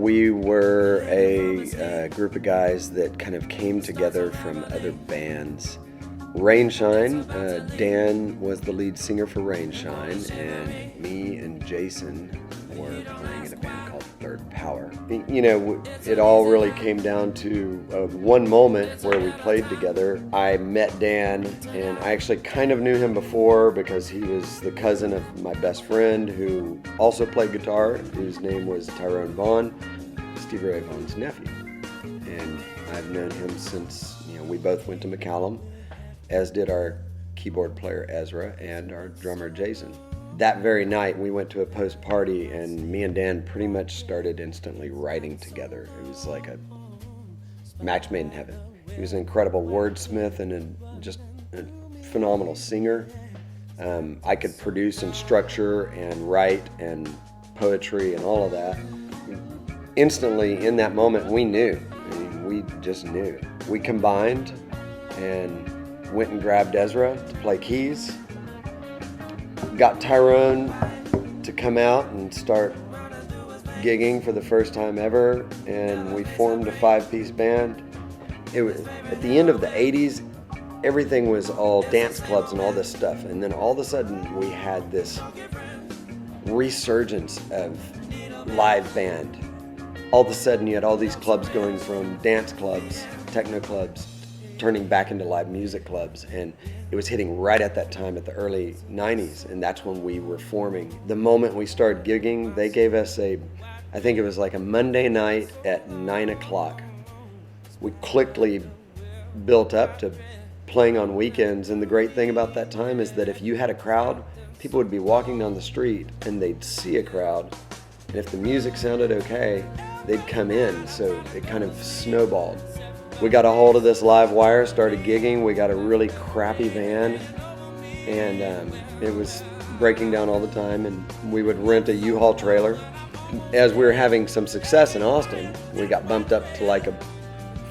We were a group of guys that kind of came together from other bands. Rainshine, Dan was the lead singer for Rainshine, and me and Jason were playing in a band called Third Power. You know, it all really came down to one moment where we played together. I met Dan, and I actually kind of knew him before because he was the cousin of my best friend who also played guitar, whose name was Tyrone Vaughn, Stevie Ray Vaughan's nephew. And I've known him since, we both went to McCallum, as did our keyboard player Ezra and our drummer Jason. That very night we went to a post party and me and Dan pretty much started instantly writing together. It was like a match made in heaven. He was an incredible wordsmith and just a phenomenal singer. I could produce and structure and write and poetry and all of that. Instantly in that moment we knew. We just knew. We combined and went and grabbed Ezra to play keys, got Tyrone to come out and start gigging for the first time ever, and we formed a 5-piece band. It was at the end of the 80s, everything was all dance clubs and all this stuff, and then all of a sudden we had this resurgence of live band. All of a sudden you had all these clubs going from dance clubs, techno clubs, turning back into live music clubs, and it was hitting right at that time at the early 90s, and that's when we were forming. The moment we started gigging, they gave us I think it was like a Monday night at 9 o'clock. We quickly built up to playing on weekends, and the great thing about that time is that if you had a crowd, people would be walking down the street and they'd see a crowd, and if the music sounded okay, they'd come in, so it kind of snowballed. We got a hold of this live wire, started gigging. We got a really crappy van, and it was breaking down all the time, and we would rent a U-Haul trailer. As we were having some success in Austin, we got bumped up to like a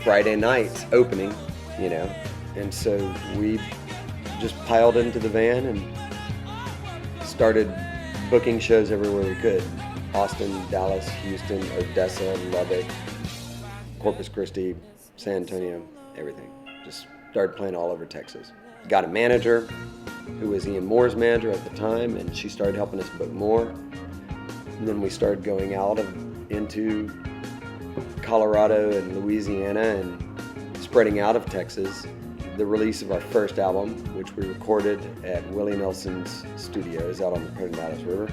Friday night opening, and so we just piled into the van and started booking shows everywhere we could. Austin, Dallas, Houston, Odessa, Lubbock, Corpus Christi, San Antonio, everything. Just started playing all over Texas. Got a manager who was Ian Moore's manager at the time, and she started helping us book more. And then we started going out into Colorado and Louisiana and spreading out of Texas. The release of our first album, which we recorded at Willie Nelson's studios out on the Pedernales River.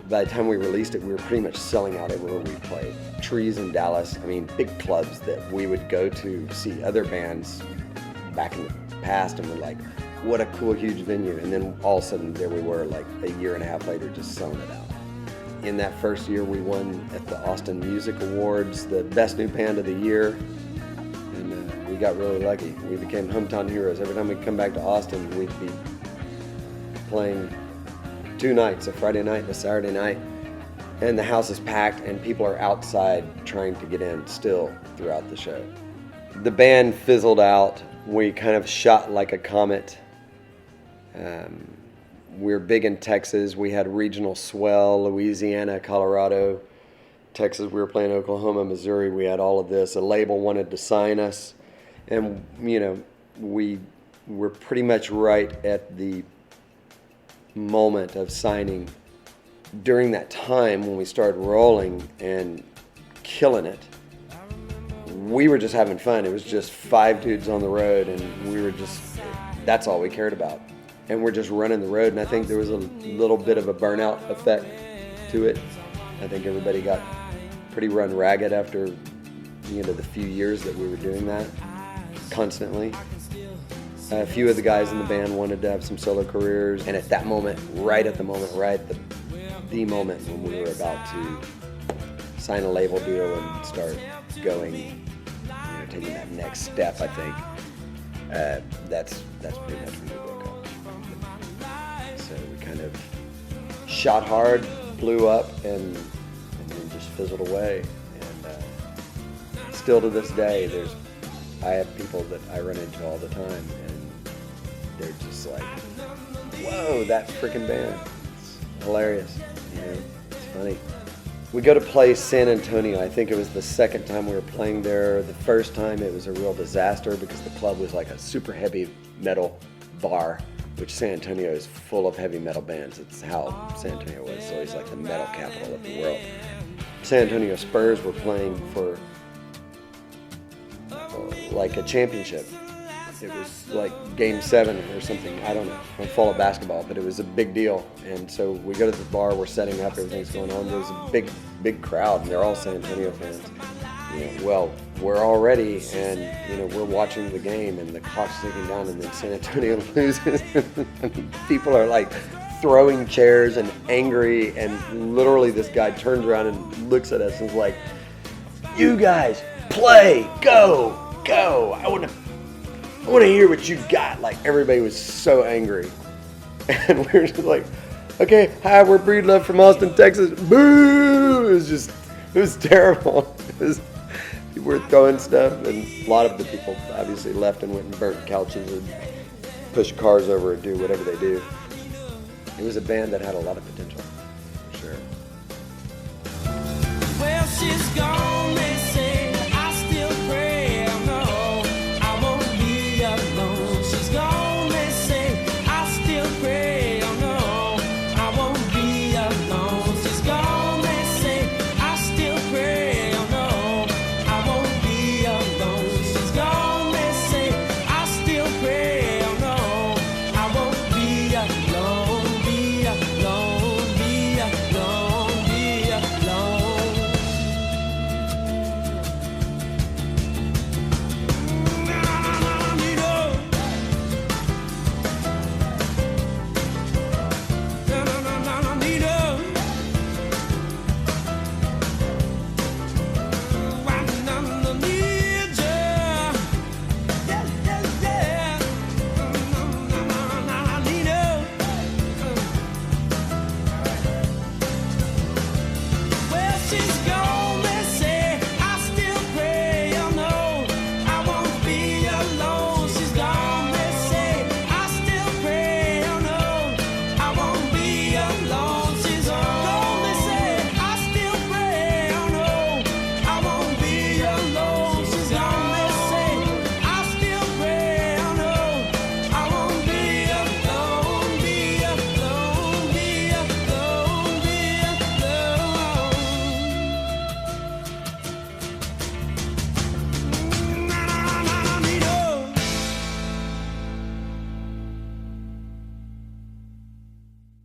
By the time we released it, we were pretty much selling out everywhere we played. Trees in Dallas, big clubs that we would go to see other bands back in the past, and we're like, what a cool, huge venue. And then all of a sudden, there we were, like a year and a half later, just selling it out. In that first year, we won at the Austin Music Awards, the Best New Band of the Year, and we got really lucky. We became hometown heroes. Every time we come back to Austin, we'd be playing 2 nights, a Friday night and a Saturday night, and the house is packed and people are outside trying to get in still throughout the show. The band fizzled out. We kind of shot like a comet. We're big in Texas. We had regional swell, Louisiana, Colorado, Texas. We were playing Oklahoma, Missouri. We had all of this. A label wanted to sign us, and we were pretty much right at the moment of signing. During that time when we started rolling and killing it, we were just having fun. It was just 5 dudes on the road, and that's all we cared about. And we're just running the road, and I think there was a little bit of a burnout effect to it. I think everybody got pretty run ragged after the few years that we were doing that constantly. A few of the guys in the band wanted to have some solo careers, and at that moment, the moment when we were about to sign a label deal and start going, taking that next step, I think, that's pretty much when we broke up. So we kind of shot hard, blew up, and then just fizzled away. And still to this day, I have people that I run into all the time, and they're just like, whoa, that freaking band. It's hilarious, it's funny. we go to play San Antonio. I think it was the second time we were playing there. The first time it was a real disaster because the club was like a super heavy metal bar, which San Antonio is full of heavy metal bands. It's how San Antonio was. So it's like the metal capital of the world. San Antonio Spurs were playing for like a championship. It was like game 7 or something. I don't know. I don't follow basketball, but it was a big deal. And so we go to the bar, we're setting up, everything's going on. There's a big crowd, and they're all San Antonio fans. Well, we're all ready, and we're watching the game, and the clock's ticking down, and then San Antonio loses. People are like throwing chairs and angry, and literally this guy turns around and looks at us and is like, "You guys, play, go. I want to hear what you got." Like, everybody was so angry. And we were just like, "Okay, hi, we're Breedlove from Austin, Texas." Boo! It was terrible. People were throwing stuff, and a lot of the people obviously left and went and burnt couches or pushed cars over or do whatever they do. It was a band that had a lot of potential, for sure. Well, she's gone.